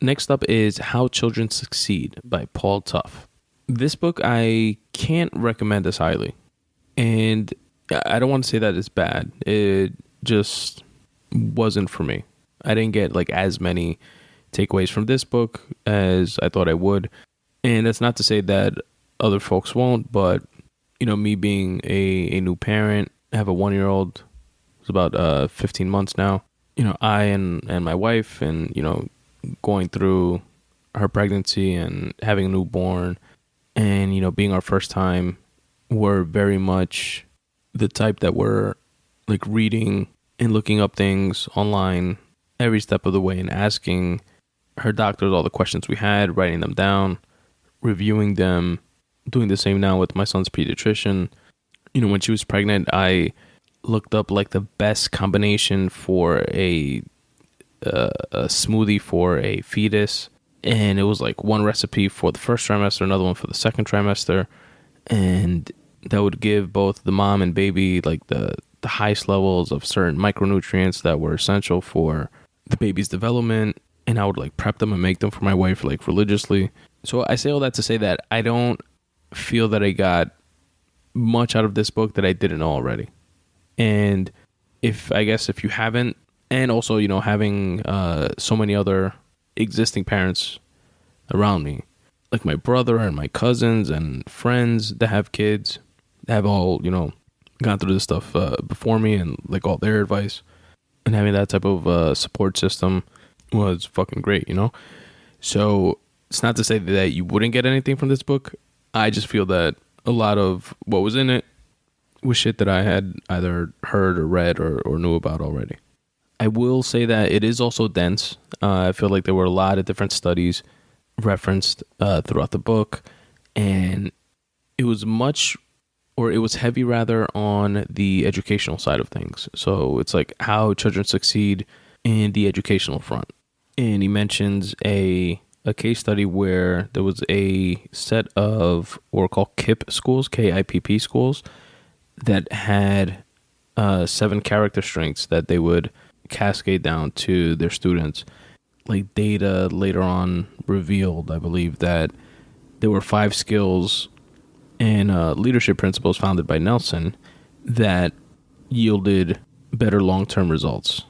Next up is How Children Succeed by Paul Tough. This book I can't recommend as highly. And I don't want to say that it's bad. It just wasn't for me. I didn't get like as many takeaways from this book as I thought I would. And that's not to say that other folks won't, but me being a new parent, I have a 1-year-old. It's about 15 months now. I and my wife and, going through her pregnancy and having a newborn and, being our first time, we're very much the type that we're like reading and looking up things online every step of the way and asking her doctors all the questions we had, writing them down, reviewing them, doing the same now with my son's pediatrician. When she was pregnant, I looked up like the best combination for a smoothie for a fetus, and it was like one recipe for the first trimester, another one for the second trimester, and that would give both the mom and baby like the highest levels of certain micronutrients that were essential for the baby's development. And I would like prep them and make them for my wife like religiously. So I say all that to say that I don't feel that I got much out of this book that I didn't know already. And if you haven't, and also, having so many other existing parents around me, like my brother and my cousins and friends that have kids, that have all, gone through this stuff before me and like all their advice, and having that type of support system was fucking great, So it's not to say that you wouldn't get anything from this book. I just feel that a lot of what was in it was shit that I had either heard or read or knew about already. I will say that it is also dense. I feel like there were a lot of different studies referenced throughout the book, and it was heavy rather on the educational side of things. So it's like how children succeed in the educational front. And he mentions a case study where there was a set of what are called KIPP schools, KIPP schools, that had 7 character strengths that they would cascade down to their students. Like data later on revealed, I believe, that there were 5 skills and leadership principles founded by Nelson that yielded better long-term results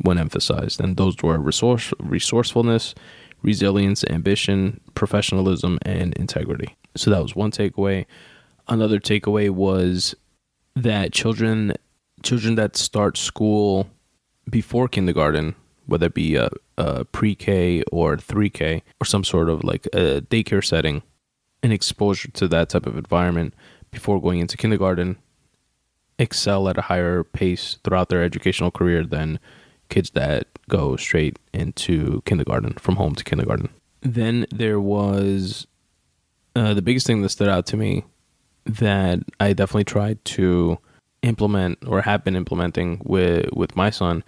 when emphasized. And those were resourcefulness, resilience, ambition, professionalism, and integrity. So that was one takeaway. Another takeaway was that children that start school before kindergarten, whether it be a pre-K or 3K or some sort of like a daycare setting, and exposure to that type of environment before going into kindergarten, excel at a higher pace throughout their educational career than kids that go straight into kindergarten, from home to kindergarten. Then there was the biggest thing that stood out to me that I definitely tried to implement or have been implementing with my son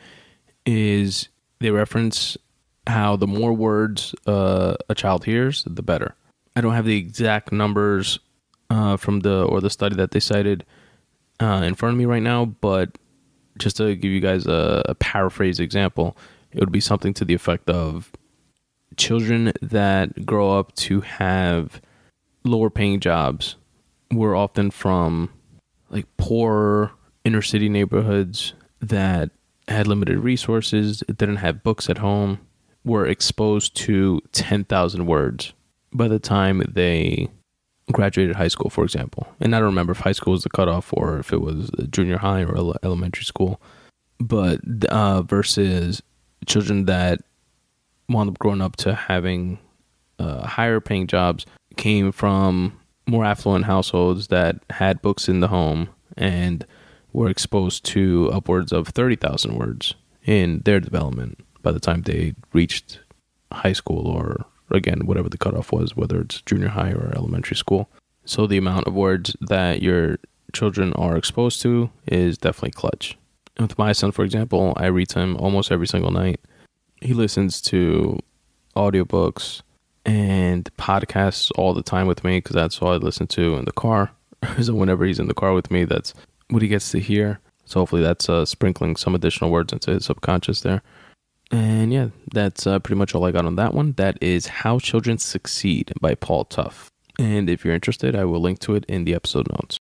is they reference how the more words a child hears, the better. I don't have the exact numbers from the study that they cited in front of me right now, but just to give you guys a paraphrase example, it would be something to the effect of children that grow up to have lower paying jobs were often from like poor inner city neighborhoods that had limited resources, didn't have books at home, were exposed to 10,000 words by the time they graduated high school, for example. And I don't remember if high school was the cutoff or if it was junior high or elementary school. But versus children that wound up growing up to having higher paying jobs came from more affluent households that had books in the home and were exposed to upwards of 30,000 words in their development by the time they reached high school or, again, whatever the cutoff was, whether it's junior high or elementary school. So the amount of words that your children are exposed to is definitely clutch. With my son, for example, I read to him almost every single night. He listens to audiobooks and podcasts all the time with me because that's all I listen to in the car. So whenever he's in the car with me, that's what he gets to hear. So hopefully that's sprinkling some additional words into his subconscious there. And yeah, that's pretty much all I got on that one. That is How Children Succeed by Paul Tough. And if you're interested, I will link to it in the episode notes.